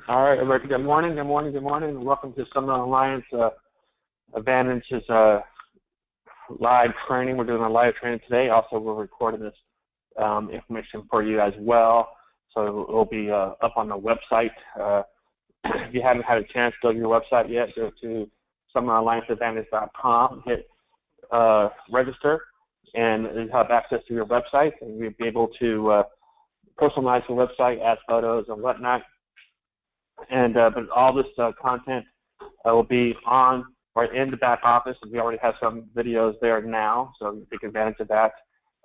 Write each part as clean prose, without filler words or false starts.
All right, everybody. Good morning. Good morning. Good morning. Welcome to Summit Alliance Advantage's live training. We're doing a live training today. Also, we're recording this information for you as well, so it will be up on the website. If you haven't had a chance to go to your website yet, go to summitallianceadvantage.com, hit register, and you have access to your website, and you'll be able to personalize your website, add photos and whatnot. And but all this content will be on or in the back office. We already have some videos there now, so you take advantage of that.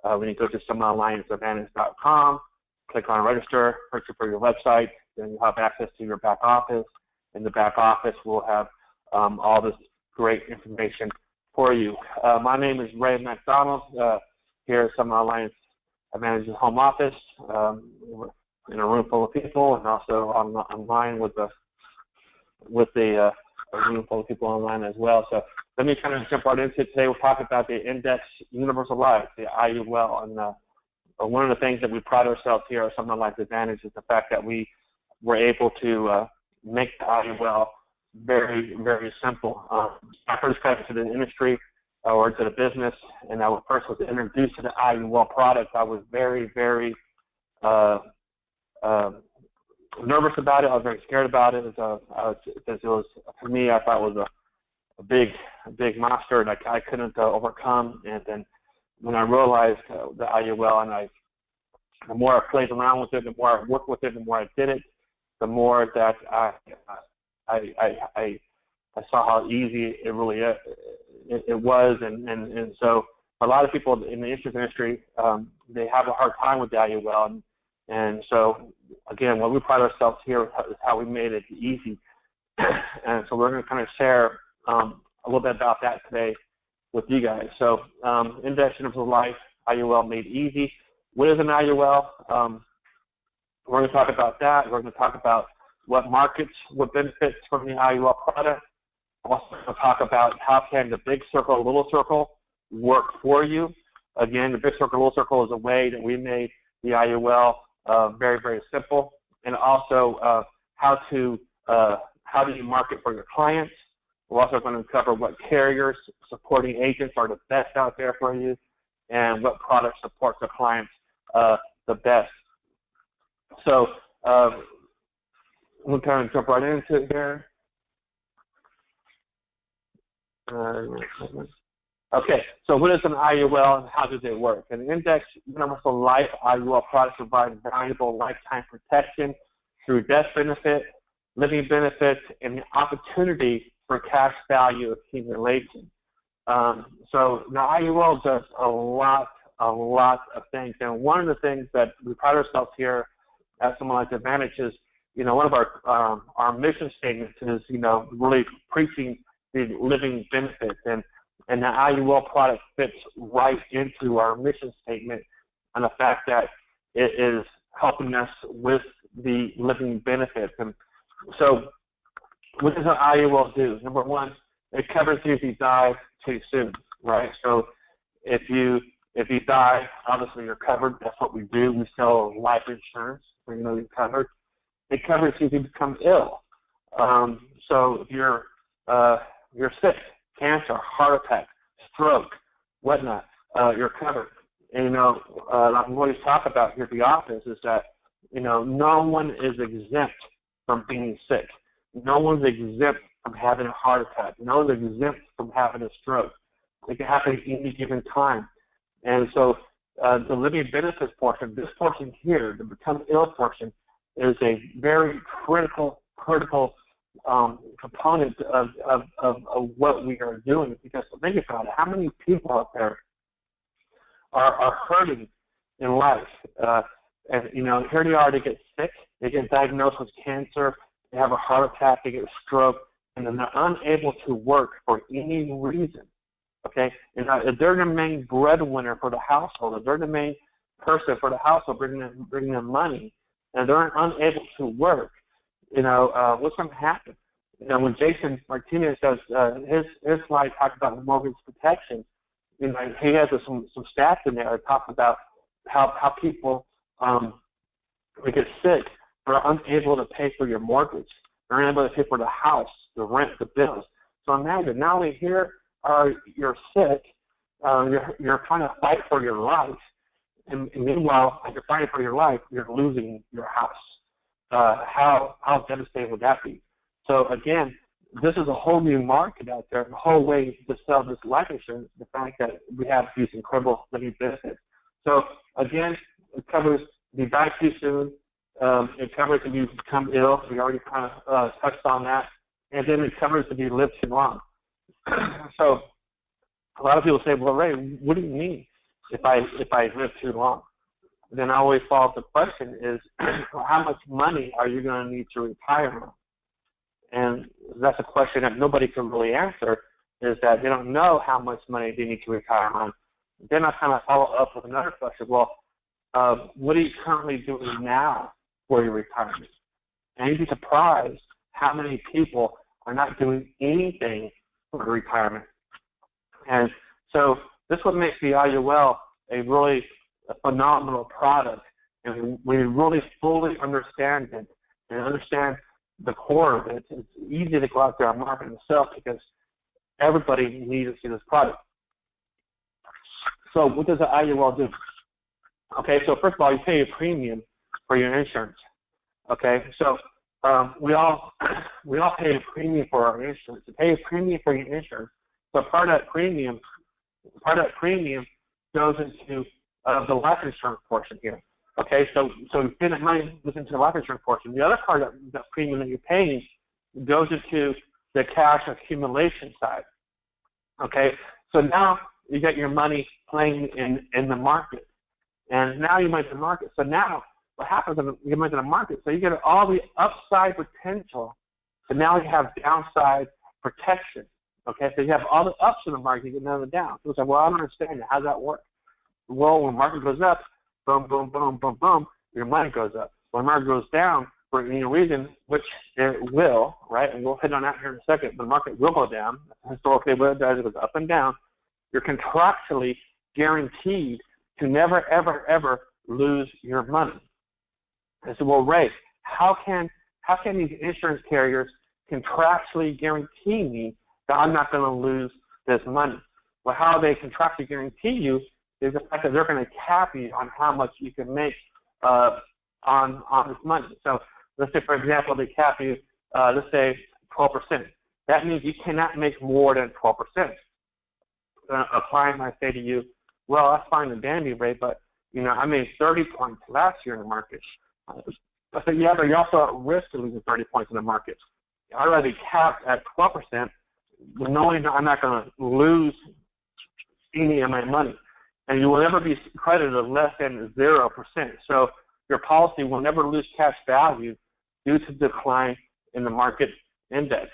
When you go to summitallianceadvantage.com, click on register, register for your website, then you have access to your back office. In the back office, we'll have all this great information for you. My name is Ray McDonald here at Summit Alliance Advantage's home office. In a room full of people, and also online with a room full of people online as well. So let me kind of jump right into it. Today we'll talk about the Index Universal Life, the IUL, and one of the things that we pride ourselves here at Summit Alliance Advantage is the fact that we were able to make the IUL very, very simple. I first got into the industry or to the business, and I first was introduced to the IUL product. I was very, very nervous about it. I was very scared about it. Because it was, for me, I thought it was a big monster and I couldn't overcome. And then when I realized the IUL, and the more I played around with it, the more I worked with it, the more I did it, the more that I saw how easy it really it was. And so a lot of people in the insurance industry, they have a hard time with the IUL. And so, again, what we pride ourselves here is how we made it easy. And so we're going to kind of share a little bit about that today with you guys. So Index Universal Life, IUL Made Easy. What is an IUL? We're going to talk about that. We're going to talk about what markets would benefit from the IUL product. We're also going to talk about how can the big circle, little circle work for you. Again, the big circle, little circle is a way that we made the IUL very, very simple, and also how do you market for your clients. We're also going to cover what carriers, supporting agents are the best out there for you, and what product supports the clients the best. So we'll kind of jump right into it here. Okay, so what is an IUL and how does it work? An Index Universal Life IUL product provides valuable lifetime protection through death benefit, living benefits, and the opportunity for cash value accumulation. So the IUL does a lot of things, and one of the things that we pride ourselves here at Summit Alliance Advantage is, one of our mission statements is, really preaching the living benefits, and the IUL product fits right into our mission statement and the fact that it is helping us with the living benefits. And so what does an IUL do? Number one, it covers you if you die too soon, right? So if you die, obviously you're covered. That's what we do. We sell life insurance, so you're covered. It covers you if you become ill. So if you're sick, cancer, heart attack, stroke, whatnot, you're covered. And, like we always talk about here at the office is that, no one is exempt from being sick. No one's exempt from having a heart attack. No one's exempt from having a stroke. It can happen at any given time. And so the living benefits portion, this portion here, the become ill portion, is a very critical component of what we are doing, because think about it, how many people out there are hurting in life, and here they are, they get sick, they get diagnosed with cancer, they have a heart attack, they get a stroke, and then they're unable to work for any reason, okay? And if they're the main breadwinner for the household, if they're the main person for the household bringing them money, and they're unable to work, what's going to happen? When Jason Martinez does his slide talks about mortgage protection, he has some stats in there that talk about how people they get sick are unable to pay for your mortgage. They're unable to pay for the house, the rent, the bills. So imagine, not only here you're sick, you're trying to fight for your life, and meanwhile, as you're fighting for your life, you're losing your house. How devastating would that be? So again, this is a whole new market out there, a whole way to sell this life insurance, the fact that we have these incredible living benefits. So again, it covers be back too soon. It covers if you become ill. We already kind of touched on that. And then it covers if you live too long. So a lot of people say, well, Ray, what do you mean if I live too long? Then I always follow up the question is, well, how much money are you going to need to retire on? And that's a question that nobody can really answer, is that they don't know how much money they need to retire on. Then I kind of follow up with another question. Well, what are you currently doing now for your retirement? And you'd be surprised how many people are not doing anything for retirement. And so this is what makes the IUL a really phenomenal product. And when you really fully understand it and understand the core of it, it's easy to go out there and market and sell because everybody needs to see this product. So what does the IUL do? Okay, so first of all, you pay a premium for your insurance. Okay, so we all pay a premium for our insurance. You pay a premium for your insurance. So part of that premium goes into the life insurance portion here. Okay, so you pay the money into the life insurance portion. The other part of the premium that you're paying goes into the cash accumulation side. Okay, so now you get your money playing in the market, and now you make the market. So now what happens when you make the market? So you get all the upside potential, so now you have downside protection. Okay, so you have all the ups in the market, you get none of the downs. So it's like, well, I don't understand it. How does that work? Well, when the market goes up, boom, boom, boom, boom, boom, your money goes up. When the market goes down, for any reason, which it will, right, and we'll hit on that here in a second, the market will go down. Historically, what it does, it goes up and down. You're contractually guaranteed to never, ever, ever lose your money. I said, well, Ray, how can these insurance carriers contractually guarantee me that I'm not going to lose this money? Well, how they contractually guarantee you is the fact that they're going to cap you on how much you can make on this money. So let's say, for example, they cap you, let's say 12%. That means you cannot make more than 12%. A client might say to you, well, that's fine and dandy, Ray, but I made 30 points last year in the market. I said, yeah, but you're also at risk of losing 30 points in the market. I'd rather be capped at 12%, knowing that I'm not going to lose any of my money. And you will never be credited less than 0%. So your policy will never lose cash value due to decline in the market index.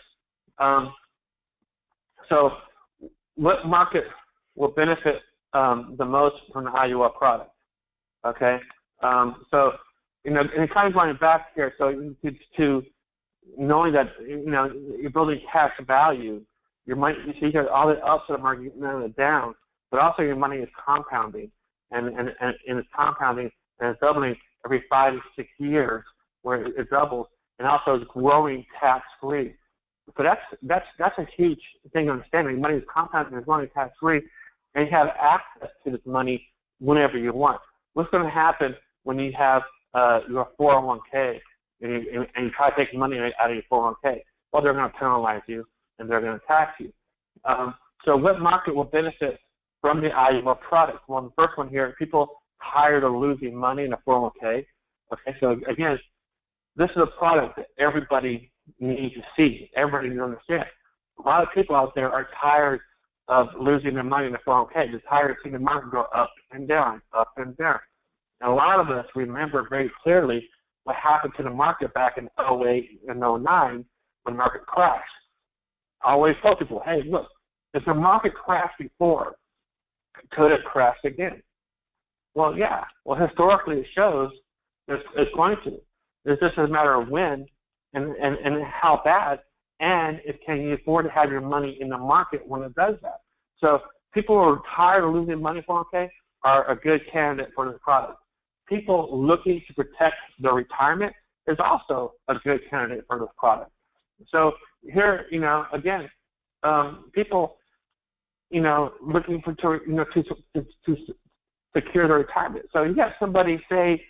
So what market will benefit the most from the IUL product? Okay, so and kind of going back here, so to knowing that you're building cash value, your money, so you got all the ups in the market, none of the downs, but also your money is compounding, and it's compounding and it's doubling every 5 to 6 years, where it doubles, and also it's growing tax-free. So that's a huge thing to understand. Your money is compounding and it's growing tax-free, and you have access to this money whenever you want. What's going to happen when you have your 401k and you try to take money out of your 401k? Well, they're going to penalize you and they're going to tax you. So what market will benefit from the IUL product? Well, the first one here, people tired of losing money in a 401k. Okay, so again, this is a product that everybody needs to see, everybody needs to understand. A lot of people out there are tired of losing their money in a 401k. They're tired of seeing the market go up and down, up and down. And a lot of us remember very clearly what happened to the market back in 08 and 09 when the market crashed. I always tell people, hey, look, if the market crashed before, could it crash again? Well, yeah. Well, historically it shows it's going to. It's just a matter of when and how bad, and can you afford to have your money in the market when it does that. So people who are tired of losing money for 401k are a good candidate for this product. People looking to protect their retirement, is also a good candidate for this product. So here, again, people, looking for to secure their retirement. So you got somebody, say,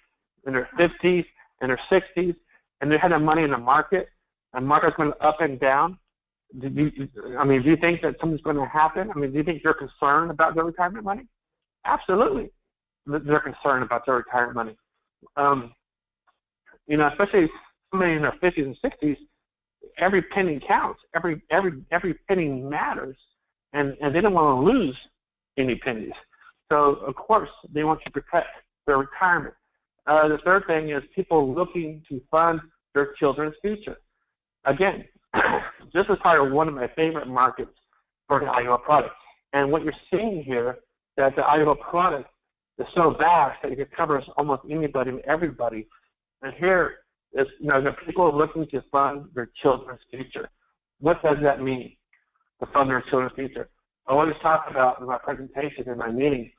in their 50s and their 60s, and they had the money in the market, and the market's going up and down. Do you think that something's going to happen? Do you think they're concerned about their retirement money? Absolutely, they're concerned about their retirement money. Especially somebody in their 50s and 60s, every penny counts. Every penny matters, and they don't want to lose any pennies. So of course they want to protect their retirement. The third thing is people looking to fund their children's future. Again, this is probably one of my favorite markets for the IUL product. And what you're seeing here, that the IUL product is so vast that it covers almost anybody and everybody. And here is, the people looking to fund their children's future. What does that mean, to fund their children's future? I always talk about in my presentation, in my meeting,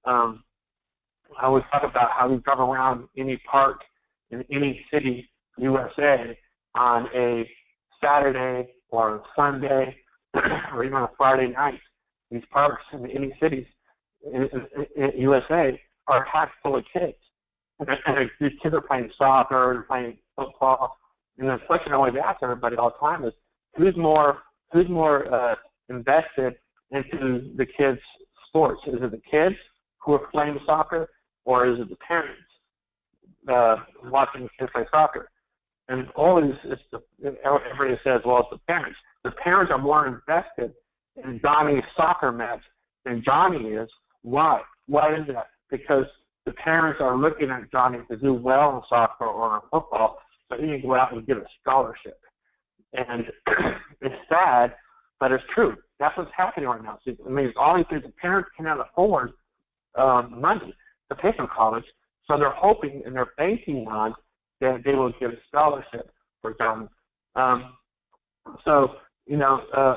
I always talk about how we drive around any park in any city, USA, on a Saturday or a Sunday or even on a Friday night. These parks in any cities in USA are packed full of kids. And these kids are playing soccer and playing football. And the question I always ask everybody all the time is, who's more invested into the kids' sports? Is it the kids who are playing soccer, or is it the parents watching the kids play soccer? And always, everybody says, well, it's the parents. The parents are more invested in Johnny's soccer match than Johnny is. Why? Why is that? Because the parents are looking at Johnny to do well in soccer or in football, so he can go out and get a scholarship. And it's sad, but it's true. That's what's happening right now. So, all these things, the parents cannot afford money to pay for college, so they're hoping and they're banking on that they will get a scholarship for Johnny.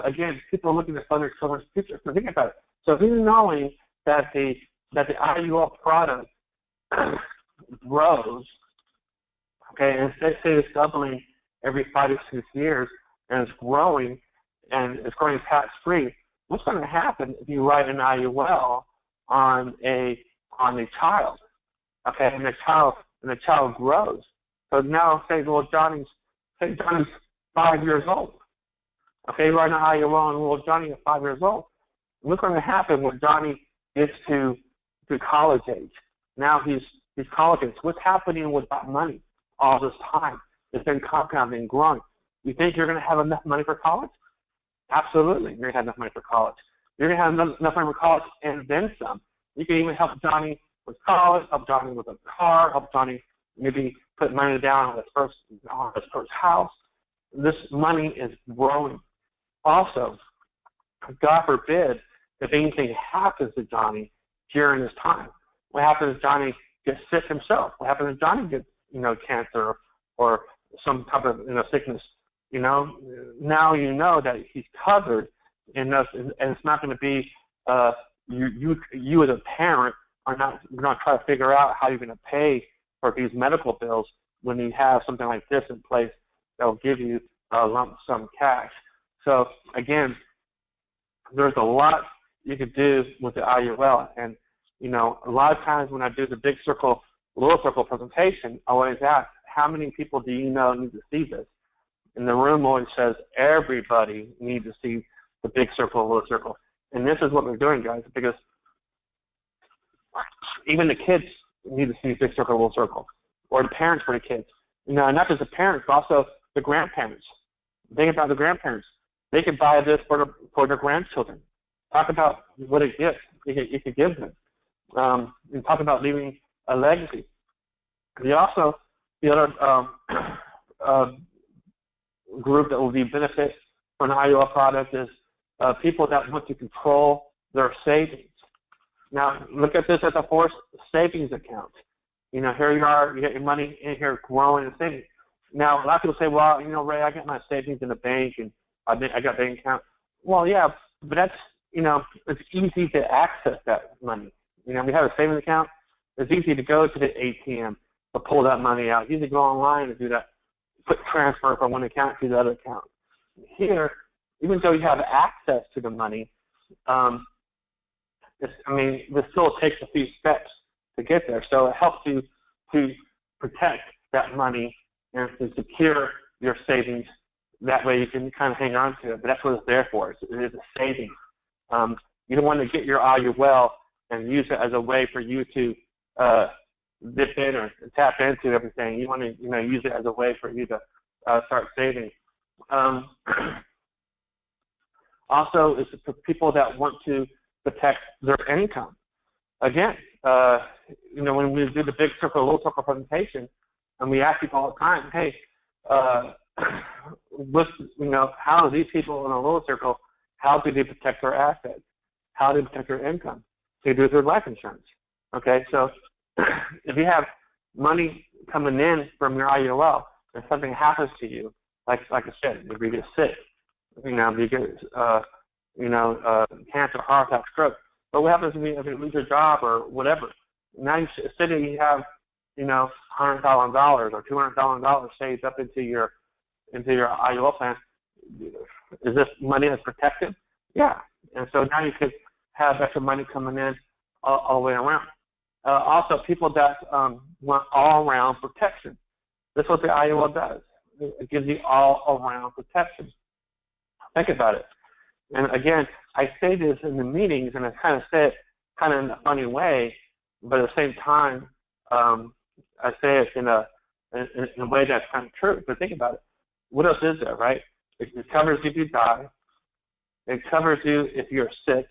Again, people are looking to fund their children's future. So think about it. So if you're knowing that the IUL product grows, okay, and say it's doubling every 5 to 6 years, and it's growing tax-free, what's going to happen if you write an IUL on a child, okay, and the child grows? So now Johnny's 5 years old, okay, you write an IUL and Johnny is 5 years old. What's going to happen when Johnny gets to college age? Now he's college age. What's happening with that money all this time? It's been compounding and growing. You think you're going to have enough money for college? Absolutely, you're going to have enough money for college. You're going to have enough money for college and then some. You can even help Johnny with college, help Johnny with a car, help Johnny maybe put money down on his first house. This money is growing. Also, God forbid, if anything happens to Johnny during this time, what happens if Johnny gets sick himself? What happens if Johnny gets, cancer or some type of sickness? Now you know that he's covered, and it's not going to be you as a parent are not trying to figure out how you're going to pay for these medical bills when you have something like this in place that will give you a lump sum cash. So again, there's a lot you could do with the IUL, and a lot of times when I do the big circle, little circle presentation, I always ask, how many people do you know need to see this? And the room always says everybody needs to see the big circle, little circle. And this is what we're doing, guys, because even the kids need to see big circle, little circle, or the parents for the kids. Not just the parents, but also the grandparents. Think about the grandparents. They could buy this for their grandchildren. Talk about what it gives. It could give them. And talk about leaving a legacy. The other group that will be benefit from an IUL product is people that want to control their savings. Now, look at this as a forced savings account. Here you are, you get your money in here growing and saving. Now, a lot of people say, well, Ray, I got my savings in the bank and I got a bank account. Well, yeah, but that's, it's easy to access that money. We have a savings account. It's easy to go to the ATM to pull that money out. You need to go online and do that, quick transfer from one account to the other account. Here, even though you have access to the money, this still takes a few steps to get there. So it helps you to protect that money and to secure your savings. That way you can kind of hang on to it. But that's what it's there for. It is a savings. You don't want to get your IUL and use it as a way for you to dip in or tap into everything. You want to use it as a way for you to start saving. Also, it's for people that want to protect their income. Again, when we do the big circle, little circle presentation, and we ask people all the time, hey, how do these people in a little circle, how do they protect their assets? How do they protect their income? They do it through life insurance. Okay, so if you have money coming in from your IUL and something happens to you, like I said, if you get sick, you get cancer, heart attack, stroke. But what happens if you lose your job or whatever? Now you have $100,000 or $200,000 saved up into your IUL plan. Is this money that's protected? Yeah. And so now you could have extra money coming in all the way around. Also, people that want all-around protection. That's what the IUL does. It gives you all-around protection. Think about it. And again, I say this in the meetings, and I kind of say it kind of in a funny way, but at the same time, I say it in a way that's kind of true. But think about it. What else is there, right? It covers you if you die. It covers you if you're sick.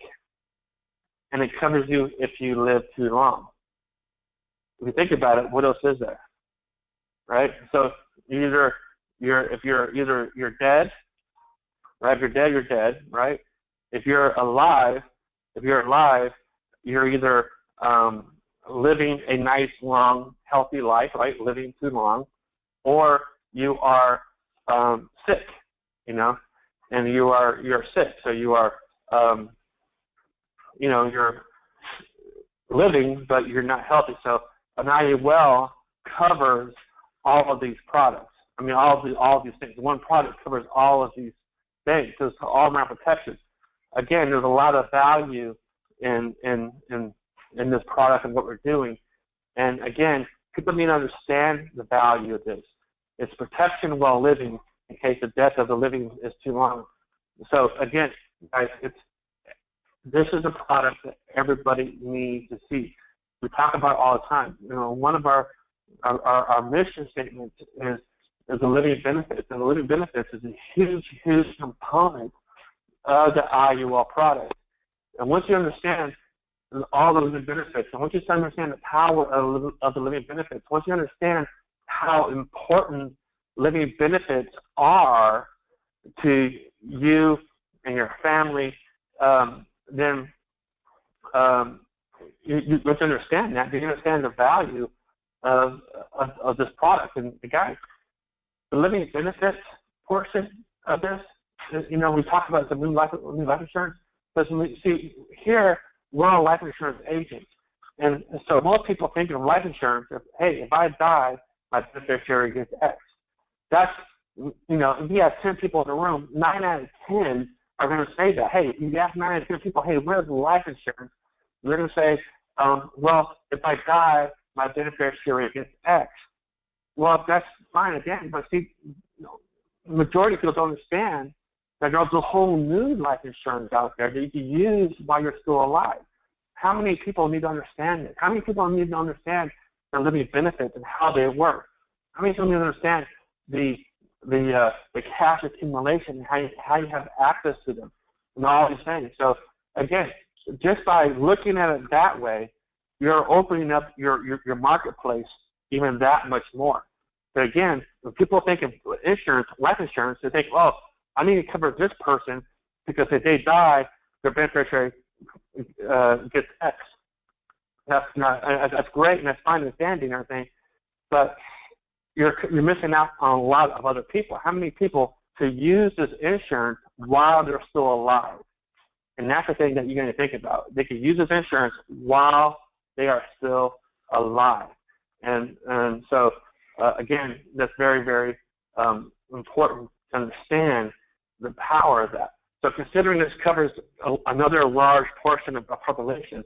And it covers you if you live too long. If you think about it, what else is there, right? So if you're dead, right? If you're dead, you're dead, right? If you're alive, you're either living a nice, long, healthy life, right? Living too long, or you are sick, and you're sick, so you are, you're living, but you're not healthy. So an IUL covers all of these products. All of these things. One product covers all of these things. So it's all-around protection. Again, there's a lot of value in this product and what we're doing. And again, people need to understand the value of this. It's protection while living in case the death of the living is too long. So again, guys, this is a product that everybody needs to see. We talk about it all the time. One of our mission statements is the living benefits, and the living benefits is a huge, huge component of the IUL product. And once you understand all the living benefits, and once you understand the power of the living benefits, once you understand how important living benefits are to you and your family, then you must understand that. You understand the value of this product. And guys, the living benefits portion of this, we talk about the new life insurance. Because here we're a life insurance agent, and so most people think of life insurance as, hey, if I die, my beneficiary gets X. That's if you have 10 people in the room, 9 out of 10 are going to say that. Hey, if you ask 9 out of 10 people, hey, where's life insurance? They're going to say, well, if I die, my beneficiary gets X. Well, that's fine again, but see, the majority of people don't understand that there's a whole new life insurance out there that you can use while you're still alive. How many people need to understand this? How many people need to understand the living benefits and how they work? How many people need to understand the cash accumulation and how you have access to them and all these things? So again, just by looking at it that way, you're opening up your marketplace even that much more. But again, when people think of insurance, life insurance, they think, well, I need to cover this person because if they die, their beneficiary gets X. That's great and that's fine and dandy and everything, but you're missing out on a lot of other people. How many people to use this insurance while they're still alive? And that's the thing that you're going to think about. They can use this insurance while they are still alive. And so, again, that's very, very important to understand the power of that. So considering this covers another large portion of the population,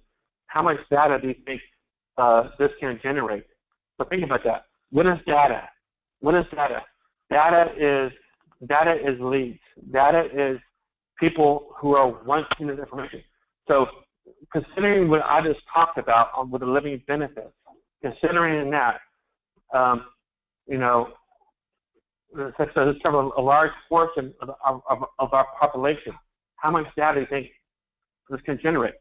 how much data do you think this can generate? So think about that. What is data? What is data? Data is leads. Data is people who are wanting this information. So considering what I just talked about with the living benefits, considering that, so this covers a large portion of our population. How much data do you think this can generate?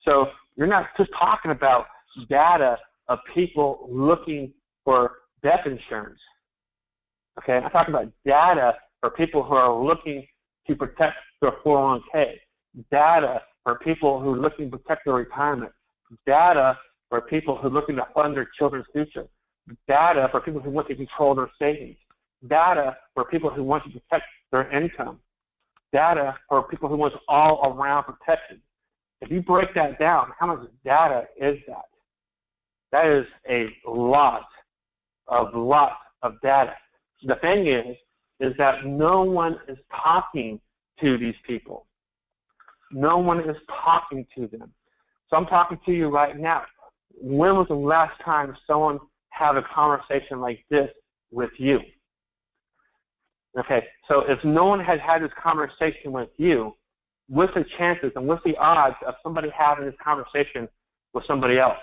So you're not just talking about data of people looking for death insurance. Okay, I'm talking about data for people who are looking to protect their 401k, data for people who are looking to protect their retirement, data for people who are looking to fund their children's future, data for people who want to control their savings, data for people who want to protect their income, data for people who want all-around protection. If you break that down, how much data is that? That is a lot of data. The thing is that no one is talking to these people. No one is talking to them. So I'm talking to you right now. When was the last time someone had a conversation like this with you? Okay, so if no one has had this conversation with you, what's the chances and what's the odds of somebody having this conversation with somebody else?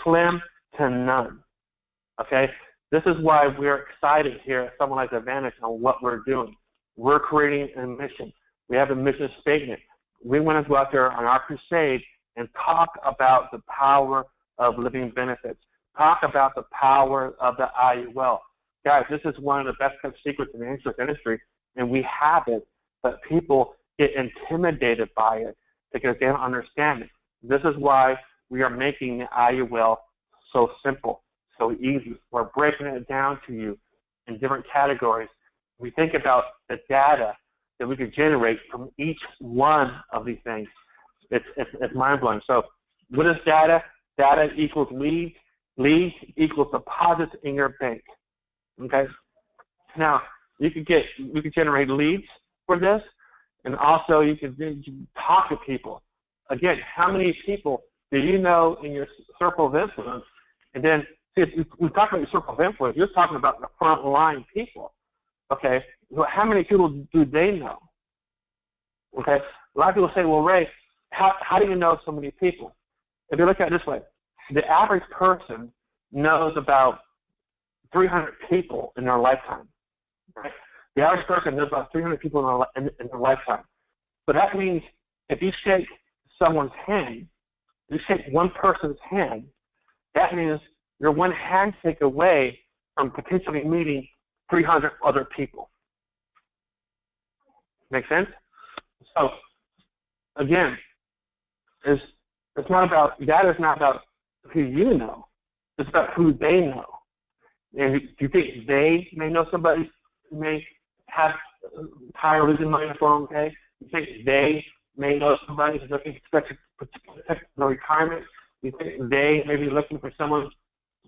Slim to none. Okay, this is why we're excited here at Someone Life Advantage on what we're doing. We're creating a mission. We have a mission statement. We want to go out there on our crusade and talk about the power of living benefits. Talk about the power of the IUL. Guys, this is one of the best kept secrets in the insurance industry, and we have it, but people get intimidated by it because they don't understand it. This is why we are making the IUL so simple, so easy. We're breaking it down to you in different categories. We think about the data that we could generate from each one of these things. It's mind-blowing. So what is data? Data equals leads. Leads equals deposits in your bank. Okay? Now, you could generate leads for this, and also you can talk to people. Again, how many people do you know in your circle of influence? And then, see, if we talk about your circle of influence, you're talking about the front line people. Okay? Well, how many people do they know? Okay? A lot of people say, well, Ray, how do you know so many people? If you look at it this way, the average person knows about 300 people in their lifetime. Right? The average person knows about 300 people in their lifetime. But that means if you shake someone's hand, you shake one person's hand, that means you're one handshake away from potentially meeting 300 other people. Make sense? So, again, it's not about, data is not about who you know. It's about who they know. And do you think they may know somebody who may have tired of losing money in a 401k? You think they may know somebody who's looking to protect their retirement? You think they may be looking for someone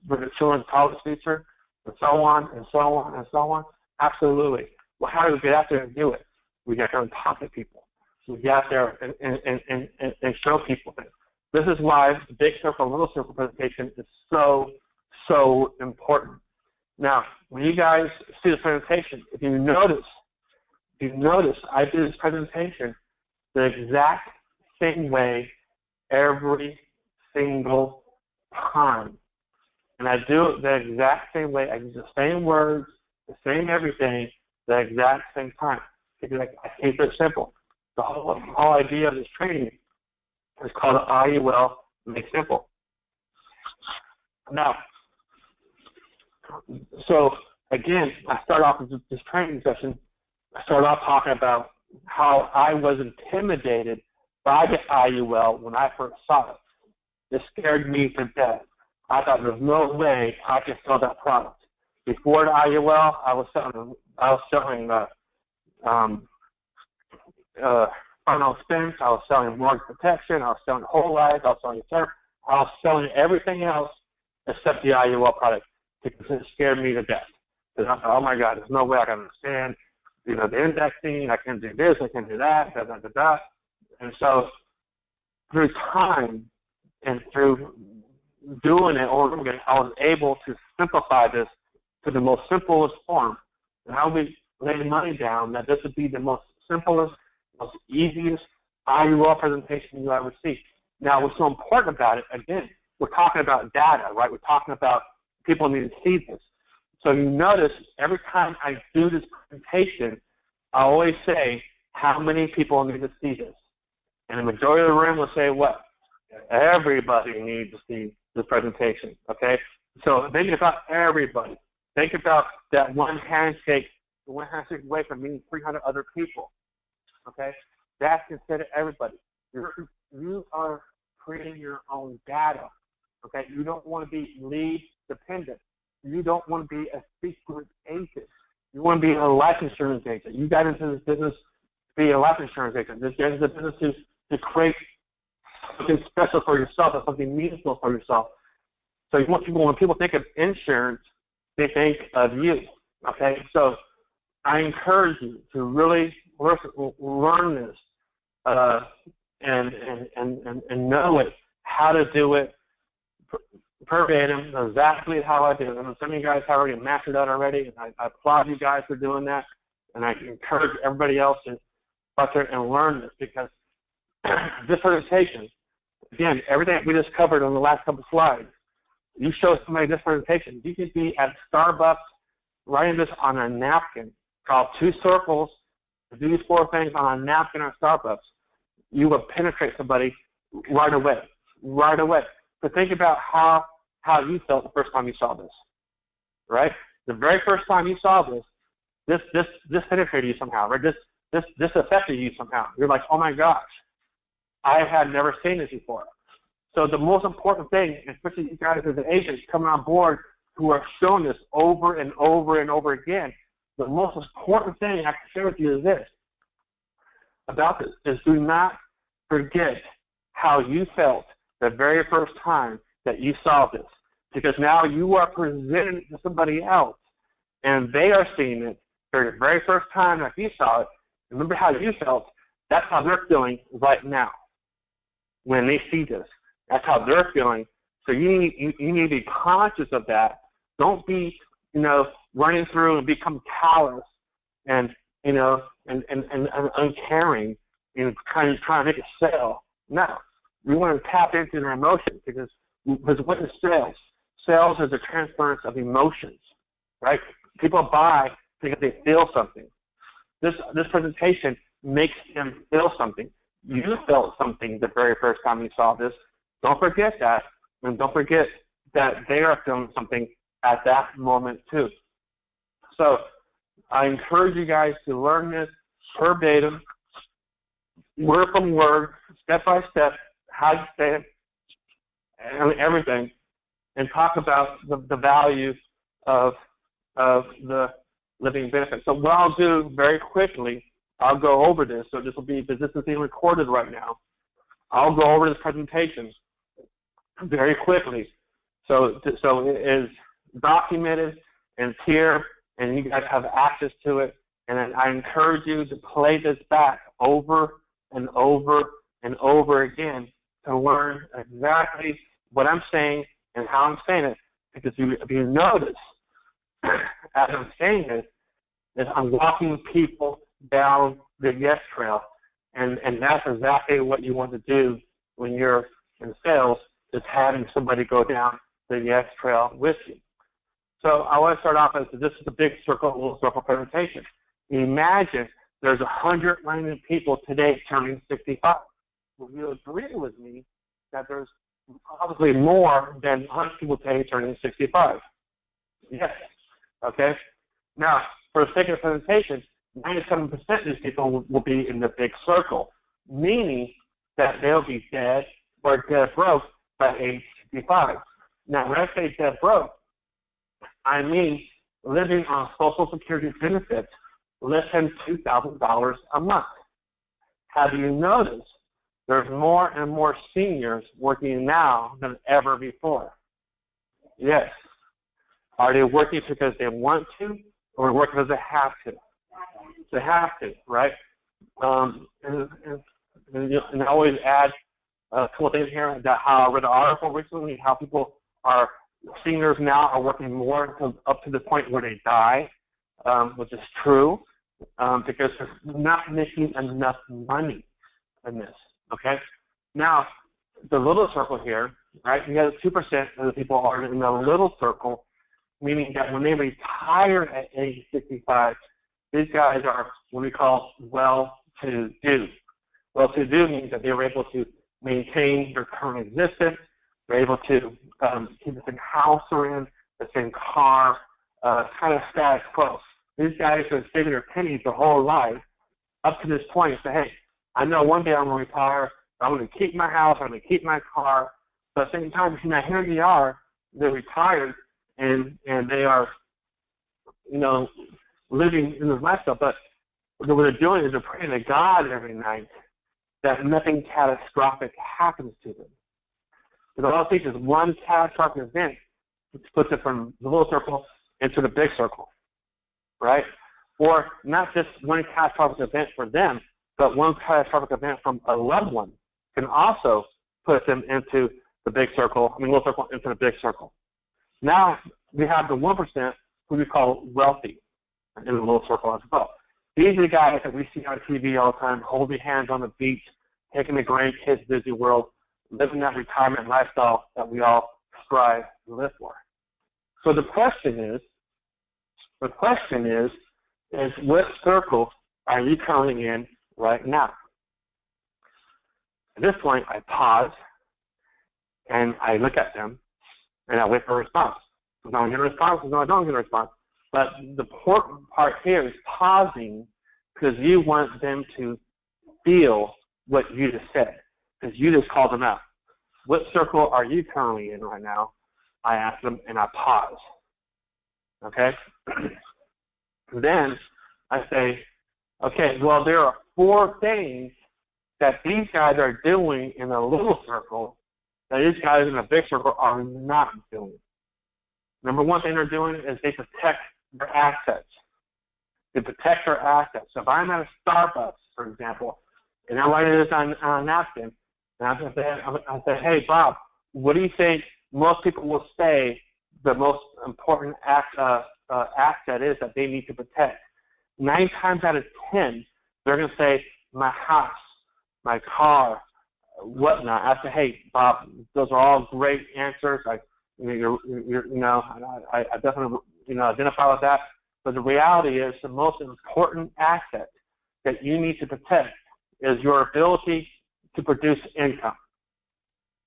for their children's college future? And so on, and so on, and so on? Absolutely. Well, how do we get out there and do it? We get there and talk to people. We get out there and show people things. This is why the big circle, little circle presentation is so important. Now, when you guys see the presentation, if you notice, I do this presentation the exact same way every single time. And I do it the exact same way. I use the same words, the same everything, the exact same time. Because I keep it simple. The whole idea of this training is called IUL Made Simple. Now, so again, I start off with this training session. I started off talking about how I was intimidated by the IUL when I first saw it. It scared me to death. I thought there's no way I could sell that product. Before the IUL, I was selling final expense. I was selling mortgage protection. I was selling whole life. I was selling term. I was selling everything else accept the IUL product because it scared me to death. Because I thought, oh my God, there's no way I can understand, the indexing, I can't do this, I can't do that, da, da, da, da. And so through time and through doing it over and over again, I was able to simplify this to the most simplest form. And I would lay money down that this would be the most simplest, most easiest IUL presentation you ever see. Now, what's so important about it, again, we're talking about data, right? We're talking about people need to see this. So you notice every time I do this presentation, I always say, how many people need to see this? And the majority of the room will say what? Everybody needs to see this presentation, okay? So think about everybody. Think about that one handshake away from meeting 300 other people, okay? That's considered everybody. You are creating your own data, okay? You don't want to be lead dependent. You don't want to be a secret agent. You want to be a life insurance agent. You got into this business to be a life insurance agent. This is a business to create something special for yourself or something meaningful for yourself. So you want people, when people think of insurance, they think of you, okay? So I encourage you to really learn this and know it, how to do it verbatim, exactly how I do it. And some of you guys have already mastered that already, and I applaud you guys for doing that. And I encourage everybody else to go out there and learn this, because this presentation, again, everything we just covered on the last couple slides, you show somebody this presentation, you could be at Starbucks writing this on a napkin, draw 2 circles, do these 4 things on a napkin at Starbucks. You will penetrate somebody right away, right away. So think about how you felt the first time you saw this, right? The very first time you saw this penetrated you somehow, right? This affected you somehow. You're like, oh my gosh, I had never seen this before. So the most important thing, especially you guys as an agent coming on board who are showing this over and over and over again, the most important thing I can share with you is this about this, is do not forget how you felt the very first time that you saw this, because now you are presenting it to somebody else, and they are seeing it for the very first time that you saw it. Remember how you felt. That's how they're feeling right now when they see this. That's how they're feeling. So you need to be conscious of that. Don't be, running through and become callous and uncaring and trying to make a sale. No. We want to tap into their emotions, because what is sales? Sales is a transference of emotions, right? People buy because they feel something. This presentation makes them feel something. You felt something the very first time you saw this. Don't forget that, and don't forget that they are feeling something at that moment too. So I encourage you guys to learn this verbatim, word from word, step by step, how you say it, and everything, and talk about the value of the living benefit. So what I'll do very quickly, I'll go over this. So this will be, because this is being recorded right now, I'll go over this presentation very quickly. So it is documented and it's here, and you guys have access to it. And then I encourage you to play this back over and over and over again to learn exactly what I'm saying and how I'm saying it. Because if you notice, as I'm saying this, is I'm walking people down the yes trail. And that's exactly what you want to do when you're in sales, is having somebody go down the yes trail with you. So I want to start off as this is a big little circle presentation. Imagine there's 100 million people today turning 65. Will you agree with me that there's probably more than 100 people today turning 65? Yes. Okay. Now, for the sake of the presentation, 97% of these people will be in the big circle, meaning that they'll be dead or dead broke by age 65. Now, when I say dead broke, I mean living on Social Security benefits less than $2,000 a month. Have you noticed there's more and more seniors working now than ever before? Yes. Are they working because they want to, or working because they have to? They have to, right? And I always add a couple of things here that how I read an article recently, how seniors now are working more up to the point where they die, which is true, because they're not making enough money in this, okay? Now, the little circle here, right, you got 2% of the people are in the little circle, meaning that when they retire at age 65, these guys are what we call well-to-do. Well-to-do means that they were able to maintain their current existence, they're able to keep the same house they're in, the same car, kind of status quo. These guys are saving their pennies their whole life up to this point and say, hey, I know one day I'm going to retire, I'm going to keep my house, I'm going to keep my car, but at the same time, now here they are, they're retired, and they are, living in this lifestyle, but what they're doing is they're praying to God every night that nothing catastrophic happens to them. Because all it takes is one catastrophic event which puts it from the little circle into the big circle, right? Or not just one catastrophic event for them, but one catastrophic event from a loved one can also put them into the big circle, little circle into the big circle. Now we have the 1% who we call wealthy in the little circle as well. These are the guys that we see on TV all the time, holding hands on the beach, taking the grandkids to Disney World, living that retirement lifestyle that we all strive to live for. So the question is what circle are you currently in right now? At this point, I pause and I look at them and I wait for a response. If I don't get a response, I don't get a response. But the important part here is pausing because you want them to feel what you just said, because you just called them out. What circle are you currently in right now? I ask them and I pause. Okay? Then I say, okay, well, there are 4 things that these guys are doing in a little circle that these guys in a big circle are not doing. Number 1 thing they're doing is they protect their assets. They protect their assets. So if I'm at a Starbucks, for example, and I'm writing this on a napkin, and I say, hey, Bob, what do you think most people will say the most important asset is that they need to protect? 9 times out of 10, they're going to say, my house, my car, whatnot. I say, hey, Bob, those are all great answers. I definitely, identify with that. But the reality is the most important asset that you need to protect is your ability to produce income,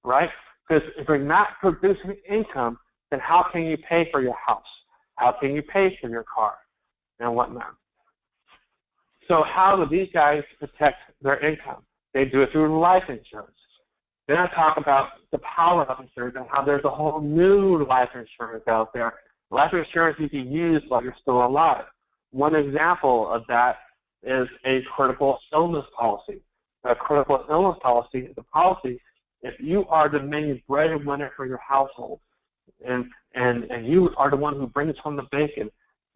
right? Because if you're not producing income, then how can you pay for your house? How can you pay for your car and whatnot? So how do these guys protect their income? They do it through life insurance. Then I talk about the power of insurance and how there's a whole new life insurance out there. Life insurance you can use while you're still alive. One example of that is a critical illness policy. A critical illness policy is a policy if you are the main breadwinner for your household and you are the one who brings home the bacon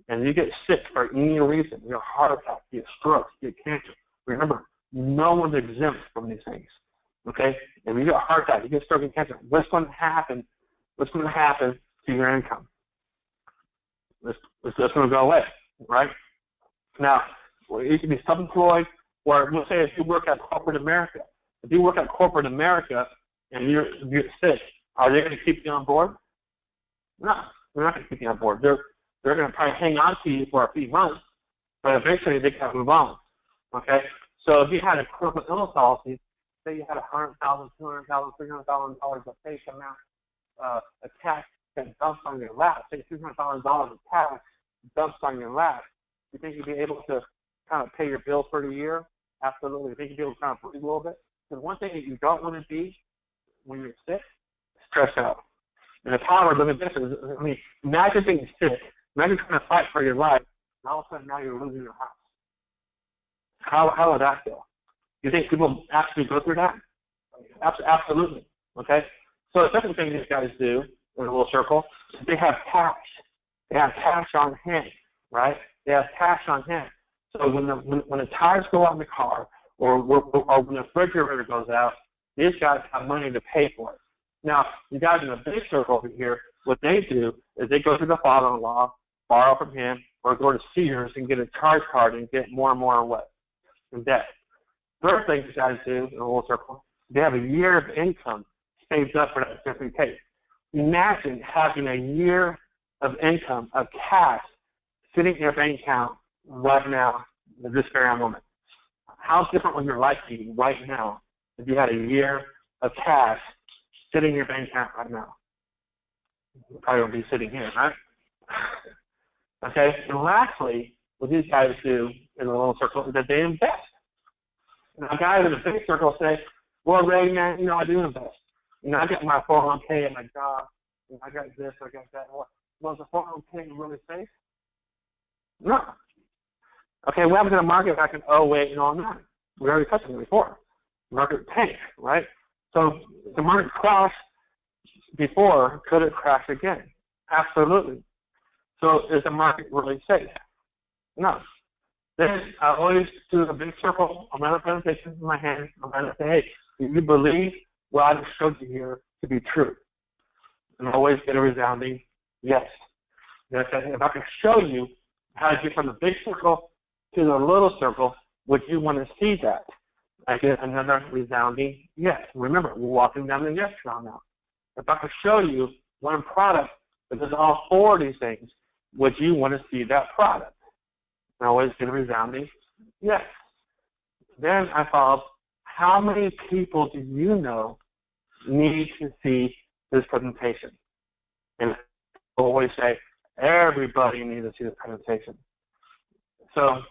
and you get sick for any reason, you get a heart attack, you get stroke, you get cancer. Remember, no one's exempt from these things. Okay? And when you get a heart attack, you get stroke and cancer, what's going to happen? What's going to happen to your income? It's just going to go away, right? Now, you can be self-employed, or we'll say if you work at corporate America. If you work at corporate America and you're sick, are they going to keep you on board? No, they're not going to keep you on board. They're going to probably hang on to you for a few months, but eventually they can move on. Okay? So if you had a critical illness policy, say you had $100,000, $200,000, $300,000 of face amount, a tax that dumps on your lap, say $300,000 of tax dumps on your lap, you think you'd be able to kind of pay your bills for the year? Absolutely. You think you'd be able to kind of breathe a little bit? Because one thing that you don't want to be when you're sick, stress out. And the power of living this is, imagine being sick, imagine trying to fight for your life, and all of a sudden now you're losing your house. How would that feel? You think people actually go through that? Absolutely. Okay? So the second thing these guys do in a little circle, they have cash. They have cash on hand, right? They have cash on hand. So when the tires go out in the car, or when the refrigerator goes out, these guys have money to pay for it. Now, you guys in the big circle over here, what they do is they go to the father-in-law, borrow from him, or go to Sears and get a charge card and get more and more what? In debt. Third thing these guys do in a little circle, they have a year of income saved up for that just in case. Imagine having a year of income, of cash, sitting in your bank account right now, at this very moment. How different would your life be right now if you had a year of cash sitting in your bank account right now? You probably won't be sitting here, right? Okay, and lastly, what these guys do in the little circle is that they invest. Now, guys in the big circle say, well, Ray, man, I do invest. I get my 401k at my job. I got this, I got that. Well, is the 401k really safe? No. Okay, what happened to the market back in 08 and 09? We already touched on it before. Market tanked, right? So the market crashed before. Could it crash again? Absolutely. So is the market really safe? No. Then I always do a big circle around the presentation in my hand. I'm going to say, hey, do you believe what I just showed you here to be true? And I always get a resounding yes. If I can show you how to get from the big circle to the little circle, would you want to see that? I get another resounding yes. Remember, we're walking down the yes trail now. If I could show you one product that does all four of these things, would you want to see that product? And I always get a resounding yes. Then I follow, how many people do you know need to see this presentation? And I always say, everybody needs to see this presentation. So,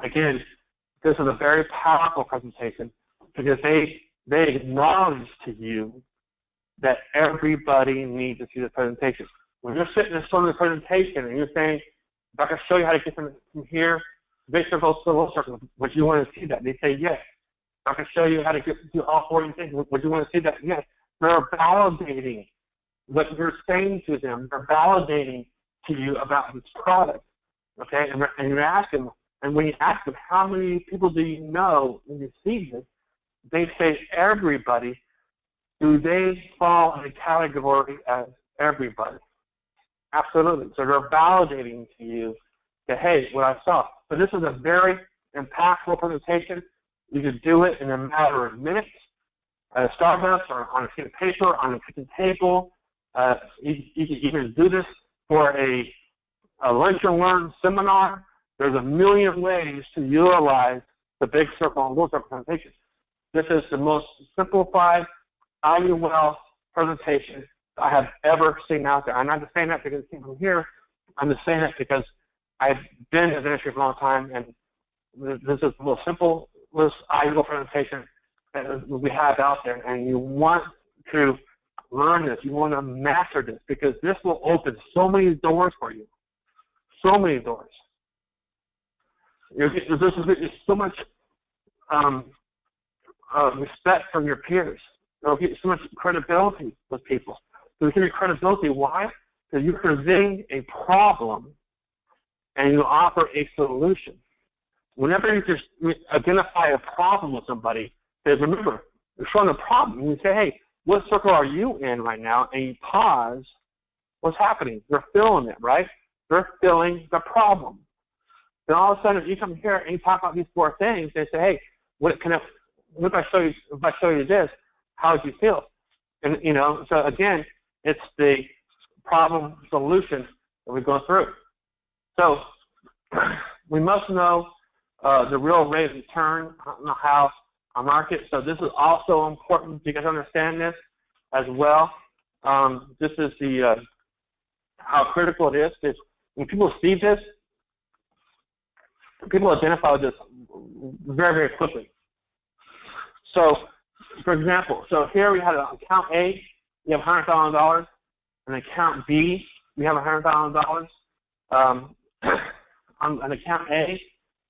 again, this is a very powerful presentation because they acknowledge to you that everybody needs to see this presentation. When you're sitting in front of the presentation and you're saying, if I can show you how to get from here, big circle to the little circle, would you want to see that? They say yes. If I can show you how to get to all four of these things, would you want to see that? Yes. They're validating what you're saying to them. They're validating to you about this product. Okay? And you're asking, and when you ask them, how many people do you know when you see this, they say everybody. Do they fall in a category as everybody? Absolutely. So they're validating to you that, hey, what I saw. So this is a very impactful presentation. You can do it in a matter of minutes at a Starbucks or on a sheet of paper, on a kitchen table. You can even do this for a lunch and learn seminar. There's a million ways to utilize the big circle and little circle presentation. This is the most simplified IUL presentation I have ever seen out there. I'm not just saying that because it came from here. I'm just saying that because I've been in the industry for a long time, and this is the most simplest IUL presentation that we have out there. And you want to learn this. You want to master this because this will open so many doors for you. So many doors. There's so much respect from your peers. You'll get so much credibility with people. So you get credibility. Why? Because you're presenting a problem and you offer a solution. Whenever you just identify a problem with somebody, because remember, you're showing a problem. You say, hey, what circle are you in right now? And you pause. What's happening? They're feeling it, right? They're feeling the problem. Then all of a sudden, if you come here and you talk about these four things, they say, hey, what if I show you this? How would you feel? And so again, it's the problem solution that we go through. So we must know the real rate of return on the house market. So this is also important. You guys understand this as well. This is the how critical it is. Because when people see this, people identify with this very, very quickly. So, for example, so here we had an account A, we have $100,000, and account B, we have $100,000. On an account A,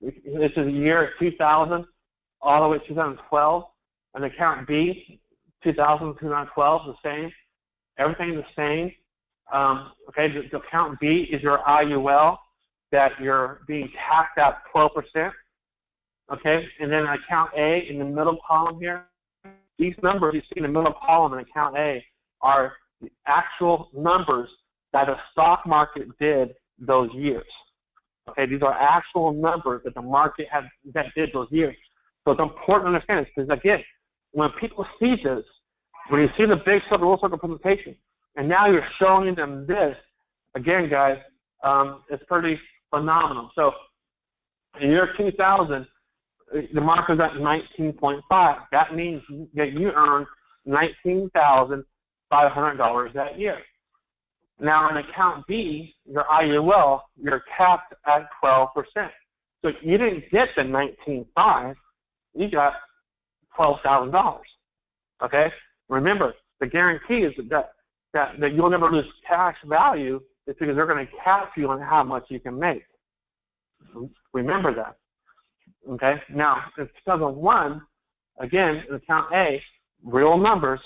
this is the year 2000 all the way to 2012. An account B, 2000 to 2012, the same. everything the same. Okay, the account B is your IUL that you're being taxed at 12%. Okay, and then account A in the middle column here, these numbers you see in the middle column in account A are the actual numbers that the stock market did those years. Okay, these are actual numbers that the market that did those years. So it's important to understand this because, again, when people see this, when you see the big rule circle presentation, and now you're showing them this, again, guys, it's pretty phenomenal. So in year 2000, the market was at 19.5. That means that you earned $19,500 that year. Now in account B, your IUL, you're capped at 12%. So you didn't get the 19.5, you got $12,000. Okay? Remember, the guarantee is that you'll never lose cash value. It's because they're going to cap you on how much you can make. Remember that. Okay? Now, in 2001, again, in account A, real numbers,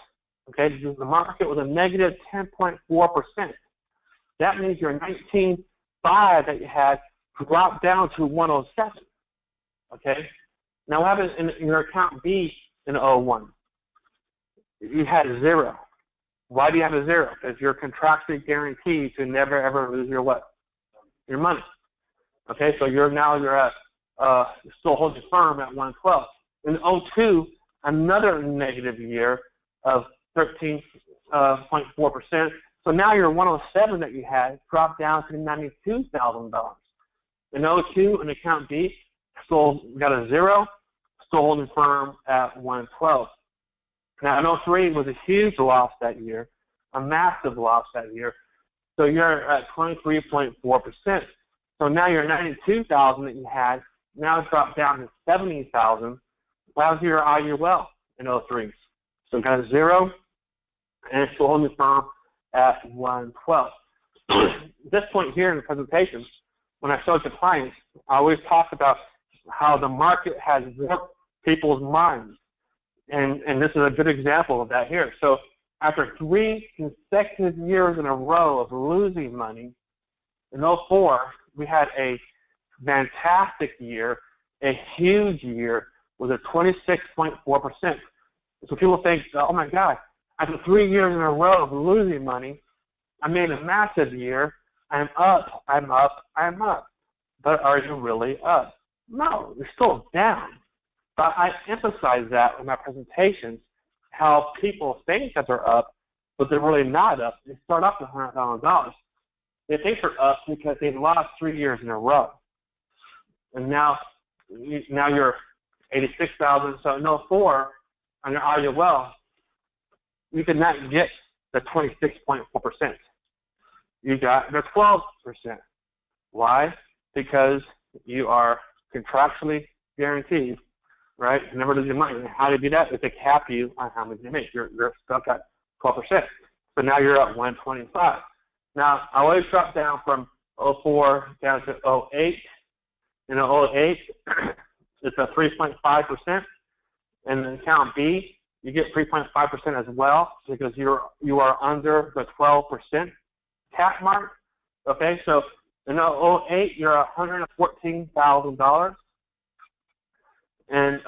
okay, the market was a negative 10.4%. That means your 19.5 that you had dropped down to 107. Okay? Now, what happens in your account B in 01? You had a 0. Why do you have a 0? Because you're contractually guaranteed to never ever lose your what? Your money. Okay, so you're at still holding firm at 112. In 02, another negative year of 13.4%. So now your 107 that you had dropped down to $92,000. In 02, in account B, still got a 0, still holding firm at 112. Now in 03 was a huge loss that year, a massive loss that year. So you're at 23.4%. So now your 92,000 that you had now dropped down to 70,000. How's your IUL in 03? So got a 0 and still holding firm at 112. This point here in the presentation, when I show it to clients, I always talk about how the market has warped people's minds. And this is a good example of that here. So after 3 consecutive years in a row of losing money, in 04, we had a fantastic year, a huge year with a 26.4%. So people think, oh my God, after 3 years in a row of losing money, I made a massive year. I'm up, I'm up, I'm up. But are you really up? No, you're still down. But I emphasize that in my presentations, how people think that they're up, but they're really not up. They start off with $100,000. They think they're up because they lost 3 years in a row. And now you're 86,000. So in 04, on your IUL, you did not get the 26.4%. You got the 12%. Why? Because you are contractually guaranteed, right? You never lose your money. And how do you do that? Is they cap you on how much you make. You're stuck at 12%. So now you're at 125. Now, I always drop down from 04 down to 08. In 08, it's a 3.5%. And in account B, you get 3.5% as well because you are under the 12% cap mark. Okay, so in 08, you're $114,000. And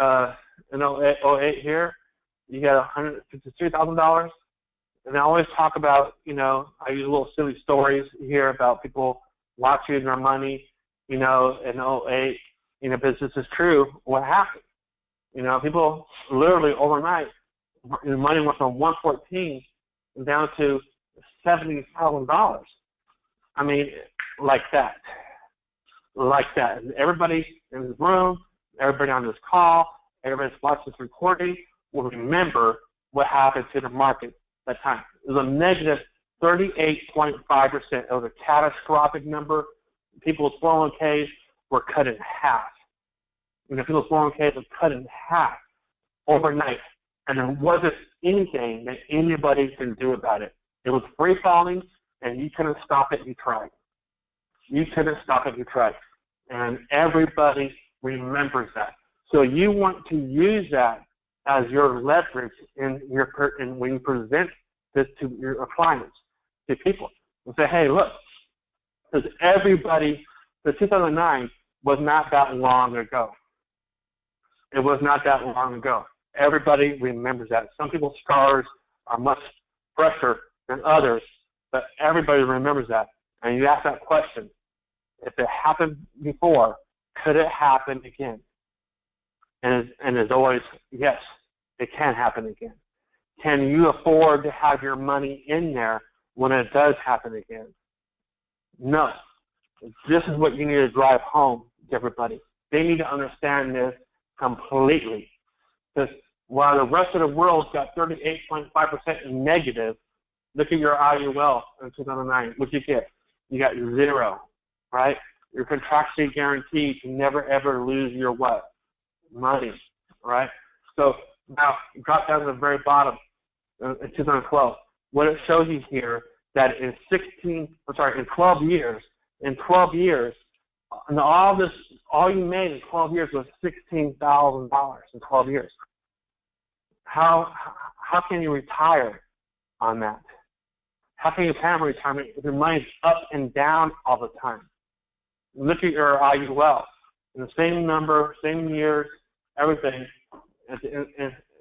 in 08 here, you get $153,000. And I always talk about, I use little silly stories here about people watching their money, in 08, but this is true. What happened? People literally overnight, the money went from 114 down to $70,000. I mean, like that. And everybody in this room, everybody on this call, everybody that's watching this recording will remember what happened to the market at that time. It was a negative 38.5%. It was a catastrophic number. People's 401ks were cut in half. People's 401ks were cut in half overnight. And there wasn't anything that anybody can do about it. It was free falling, and you couldn't stop it. You tried. And everybody remembers that. So you want to use that as your leverage when you present this to your clients, to people, and say, hey, look, because everybody, the 2009 was not that long ago. It was not that long ago. Everybody remembers that. Some people's scars are much fresher than others, but everybody remembers that. And you ask that question, if it happened before, could it happen again? And it's always, yes, it can happen again. Can you afford to have your money in there when it does happen again? No. This is what you need to drive home to everybody. They need to understand this completely. Because while the rest of the world's got 38.5% negative, look at your IUL in 2009. What you get? You got 0, right? You're contractually guaranteed to never, ever lose your what? Money, right? So now, drop down to the very bottom in 2012. What it shows you here, that in 12 years, and all you made in 12 years was $16,000 in 12 years. How can you retire on that? How can you plan for retirement if your money's up and down all the time? Look at your IUL. In the same number, same years, everything.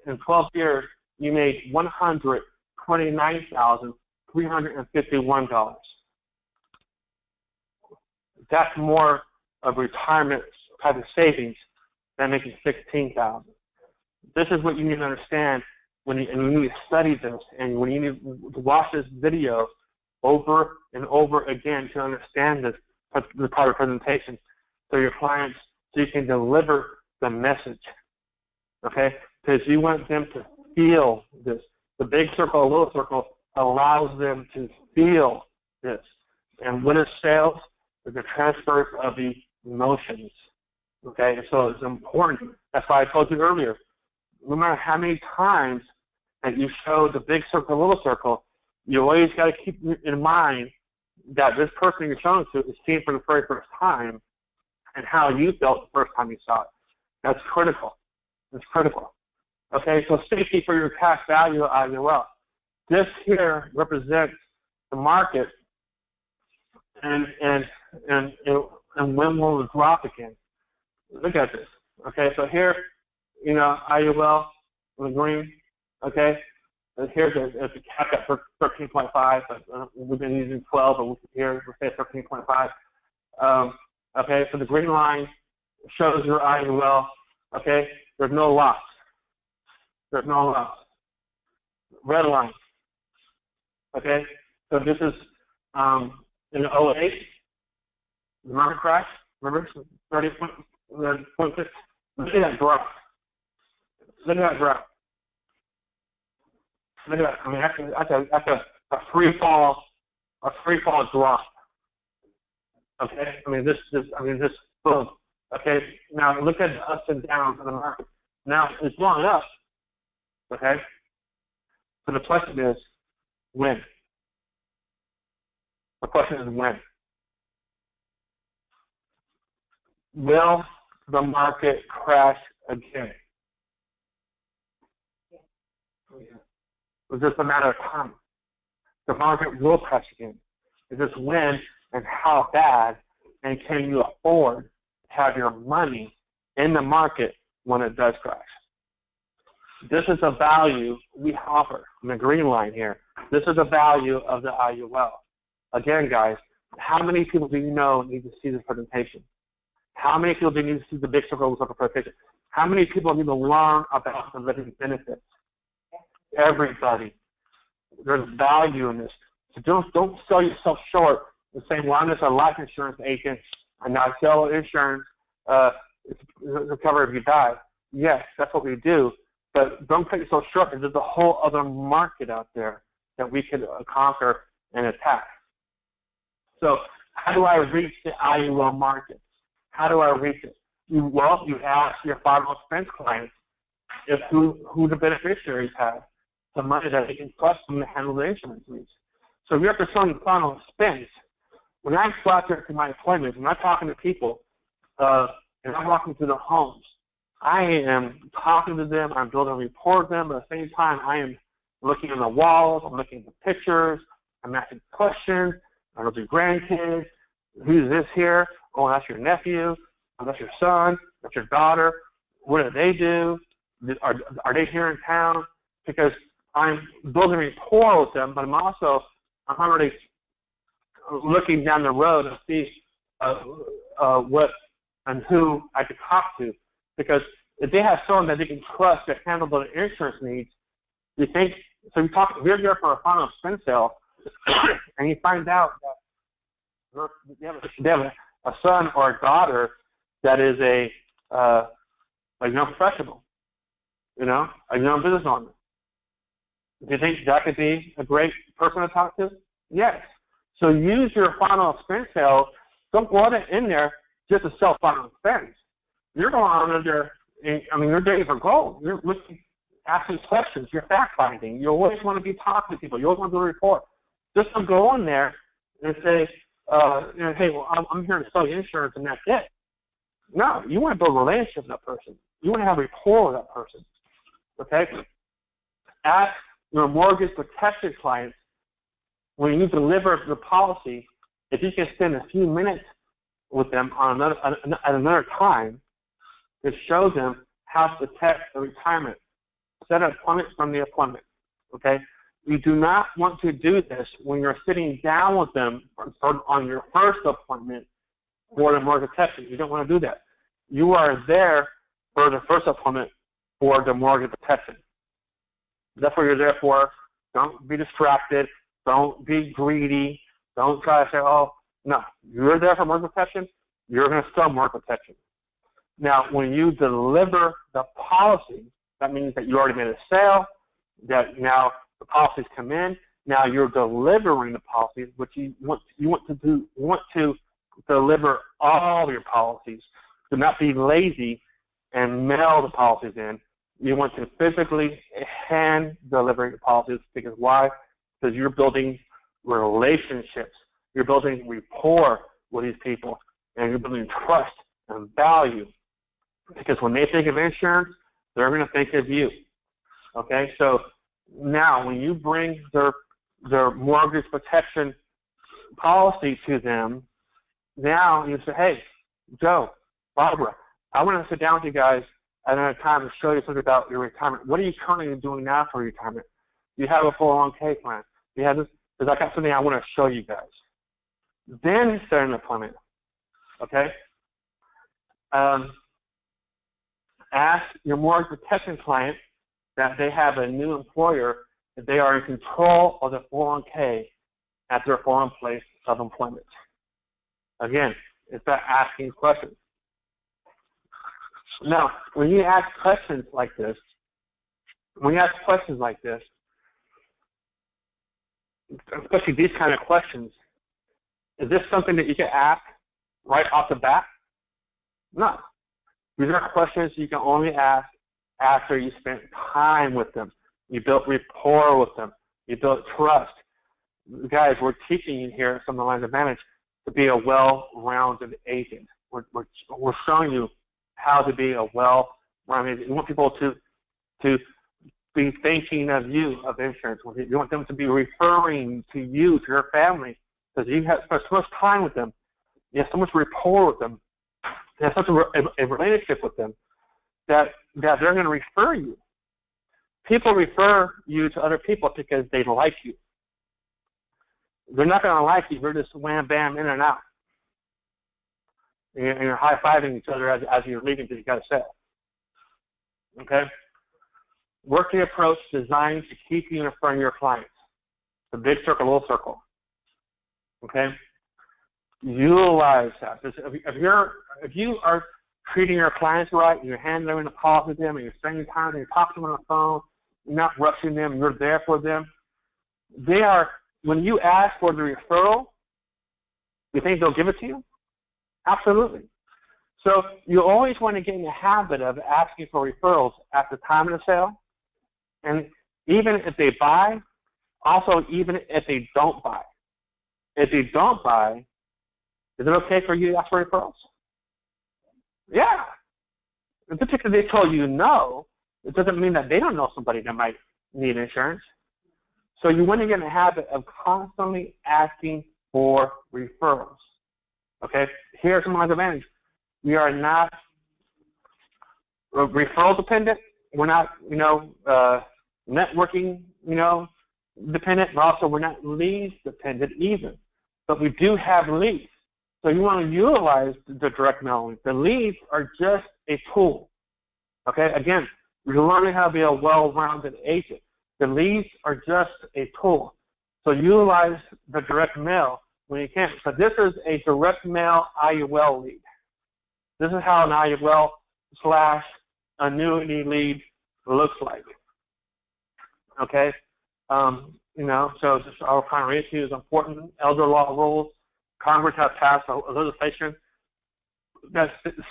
In 12 years, you made $129,351. That's more of retirement type of savings than making $16,000. This is what you need to understand when you need to study this, and when you need to watch this video over and over again to understand this part of presentation, so your clients, so you can deliver the message. Okay, because you want them to feel this. The big circle, a little circle, allows them to feel this. And what is sales? Is the transfer of the emotions. Okay, so it's important. That's why I told you earlier, no matter how many times that you show the big circle, little circle, you always got to keep in mind that this person you're showing to is seeing for the very first time, and how you felt the first time you saw it. That's critical. It's critical. Okay, so safety for your cash value IUL. This here represents the market, and when will it drop again? Look at this. Okay, so here, IUL in the green. Okay, and here's a cap at 13.5, but we've been using 12, but here we'll say 13.5. Okay, so the green line shows your IUL. Okay, there's no loss. There's no loss. Red line. Okay, so this is in 08, the market crash. Remember, 30.6. Look at that drop. Look at that drop. Look at that. I mean, that's a free fall drop. Okay, I mean this boom. Okay, now look at the ups and downs of the market. Now it's going up. Okay, so the question is when. The question is when. Will the market crash again? It's just a matter of time. The market will crash again. It's just when and how bad, and can you afford to have your money in the market when it does crash? This is the value we offer in the green line here. This is the value of the IUL. Again, guys, how many people do you know need to see this presentation? How many people do you need to see the big circle presentation? How many people need to learn about the living benefits? Everybody. There's value in this. So don't sell yourself short and say, well, I'm just a life insurance agent and I sell insurance to cover if you die. Yes, that's what we do. But don't cut yourself short, because there's a whole other market out there that we can conquer and attack. So how do I reach the IUL market? How do I reach it? Well, you ask your final expense clients who the beneficiaries have, the money that they can trust them to handle the insurance needs. So if you're pursuing final expense, when I go out there to my appointments, when I'm talking to people, and I'm walking through the homes, I am talking to them, I'm building a rapport with them, but at the same time, I am looking on the walls, I'm looking at the pictures, I'm asking questions, are those your grandkids? Who's this here? Oh, that's your nephew. Oh, that's your son. That's your daughter. What do they do? Are they here in town? Because I'm building rapport with them, but I'm already looking down the road to see what and who I could talk to. Because if they have someone that they can trust to handle their insurance needs, you think, so you're there for a final expense sale, and you find out that they have a son or a daughter that is a young professional, a young business owner. Do you think that could be a great person to talk to? Yes. So use your final expense sale. Don't go in there just to sell final expense. You're going on there. You're digging for gold. You're asking questions. You're fact finding. You always want to be talking to people. You always want to do a report. Just don't go in there and say, hey, well, I'm here to sell you insurance and that's it. No, you want to build a relationship with that person. You want to have rapport with that person. Okay? Ask your mortgage protection clients, when you deliver the policy, if you can spend a few minutes with them at another time to show them how to protect the retirement. Set an appointment from the appointment. Okay? You do not want to do this when you're sitting down with them on your first appointment for the mortgage protection. You don't want to do that. You are there for the first appointment for the mortgage protection. That's what you're there for. Don't be distracted. Don't be greedy. Don't try to say, oh, no. You're there for mortgage protection. You're going to sell mortgage protection. Now, when you deliver the policy, that means that you already made a sale, that now the policies come in. Now you're delivering the policies, which you want to deliver all your policies. Do not be lazy and mail the policies in. You want to physically hand deliver your policies. Because why? Because you're building relationships. You're building rapport with these people, and you're building trust and value. Because when they think of insurance, they're going to think of you. Okay? So now when you bring their mortgage protection policy to them, now you say, hey, Joe, Barbara, I want to sit down with you guys at another time to show you something about your retirement. What are you currently doing now for retirement? Do you have a 401k plan? Do you have this? Because I got something I want to show you guys. Then set an appointment. Okay? Ask your mortgage protection client that they have a new employer, that they are in control of the 401k at their foreign place of employment. Again, it's about asking questions. Now, when you ask questions like this, especially these kind of questions, is this something that you can ask right off the bat? No. These are questions you can only ask after you spent time with them. You built rapport with them. You built trust. Guys, we're teaching you here from the Lines Advantage to be a well-rounded agent. We're showing you how to be a well-rounded agent. We want people to be thinking of you of insurance. You want them to be referring to you, to your family, because you have spent so much time with them. You have so much rapport with them. You have such a relationship with them that they're going to refer you. People refer you to other people because they like you. They're not going to like you. You're just wham, bam, in and out. And you're high-fiving each other as you're leaving because you got a sale. Okay? Work the approach designed to keep you in front of your clients. The big circle, little circle. Okay? Utilize that. If you are treating your clients right, and you're handling the policy with them, and you're spending time, and you're talking to them on the phone, you're not rushing them, you're there for them, when you ask for the referral, you think they'll give it to you? Absolutely. So you always want to get in the habit of asking for referrals at the time of the sale, and even if they buy, also even if they don't buy. If they don't buy, is it okay for you to ask for referrals? Yeah. In particular, they told you no, it doesn't mean that they don't know somebody that might need insurance. So you want to get in the habit of constantly asking for referrals. Okay, here's some advantage. We are not referral dependent. We're not, networking, dependent, but also we're not leads dependent either. But we do have leads. So you want to utilize the direct mailing. The leads are just a tool. Okay, again, you're learning how to be a well-rounded agent. The leads are just a tool. So utilize the direct mail when you can. So this is a direct mail IUL lead. This is how an IUL / annuity lead looks like. Okay, so just I'll kind of read to you is important elder law rules. Congress has passed a legislation that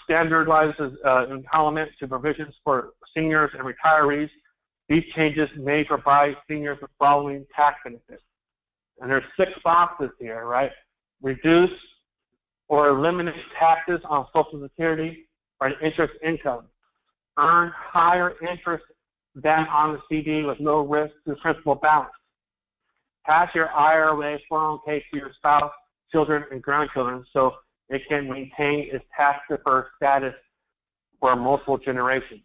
standardizes entitlement to provisions for seniors and retirees. These changes may provide seniors the following tax benefits. And there's 6 boxes here, right? Reduce or eliminate taxes on Social Security or interest income. Earn higher interest than on the CD with no risk to principal balance. Pass your IRA 401k to your spouse, children, and grandchildren so it can maintain its tax-deferred status for multiple generations.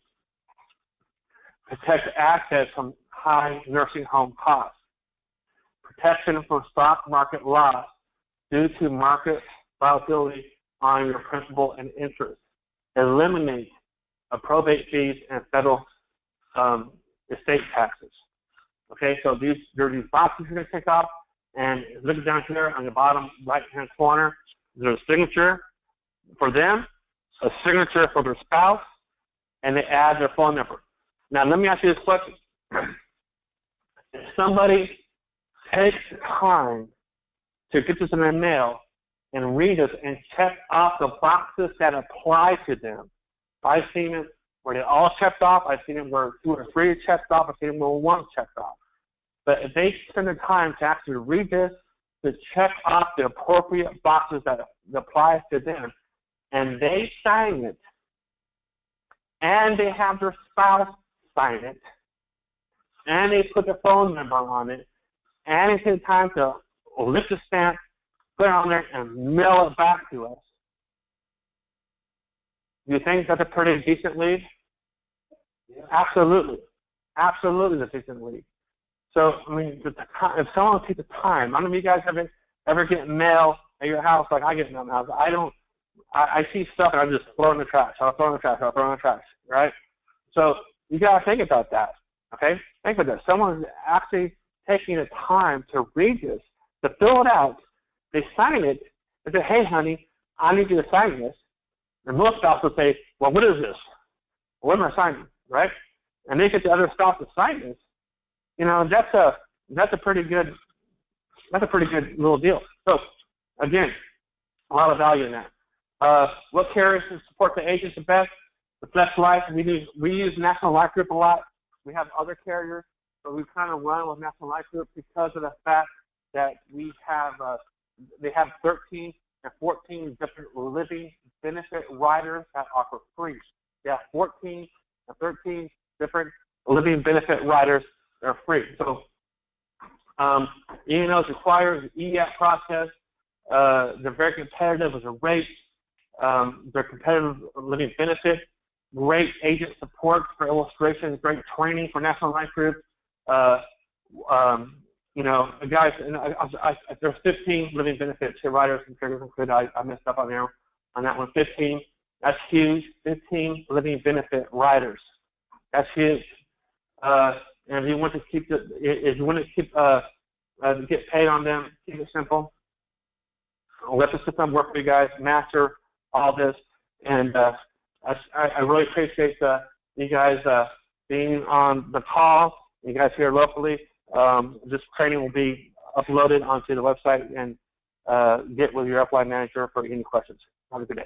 Protect assets from high nursing home costs. Protection from stock market loss due to market volatility on your principal and interest. Eliminate probate fees and federal estate taxes. Okay, so there are these boxes you're going to tick off, and look down here on the bottom right-hand corner. There's a signature for them, a signature for their spouse, and they add their phone number. Now, let me ask you this question. If somebody takes time to get this in their mail and read this and check off the boxes that apply to them, I've seen it where they all checked off. I've seen it where 2 or 3 checked off. I've seen it where 1 checked off. But if they spend the time to actually read this, to check off the appropriate boxes that apply to them, and they sign it, and they have their spouse sign it, and they put their phone number on it, and they take the time to lift the stamp, put it on there, and mail it back to us. Do you think that's a pretty decent lead? Yeah. Absolutely. Absolutely a decent lead. So, I mean, if someone takes the time, I don't know if you guys ever get mail at your house like I get mail at my house. I see stuff and I just throw it in the trash. I'll throw it in the trash. I'll throw it in the trash, right? So you got to think about that, okay? Think about that. Someone's actually taking the time to read this, to fill it out. They sign it. They say, hey, honey, I need you to sign this. And most spouse will say, well, what is this? What am I signing, right? And they get the other spouse to sign this. You know, that's a pretty good little deal. So again, a lot of value in that. What carriers support the agents the best? The Flex Life. We use National Life Group a lot. We have other carriers, but we kind of run with National Life Group because of the fact that we have they have 13 and 14 different living benefit riders that offer free. They have 14 and 13 different living benefit riders that are free. So E&O requires the EAP process. They're very competitive with the rates. They're competitive living benefit. Great agent support for illustrations. Great training for National Life Group. You know, guys, there's 15 living benefits here, riders and carriers included. I messed up on there on that one. 15. That's huge. 15 living benefit riders. That's huge. And if you want to keep get paid on them, keep it simple. Let the system work for you guys. Master all this, and I really appreciate you guys being on the call. You guys here locally. This training will be uploaded onto the website, and get with your upline manager for any questions. Have a good day.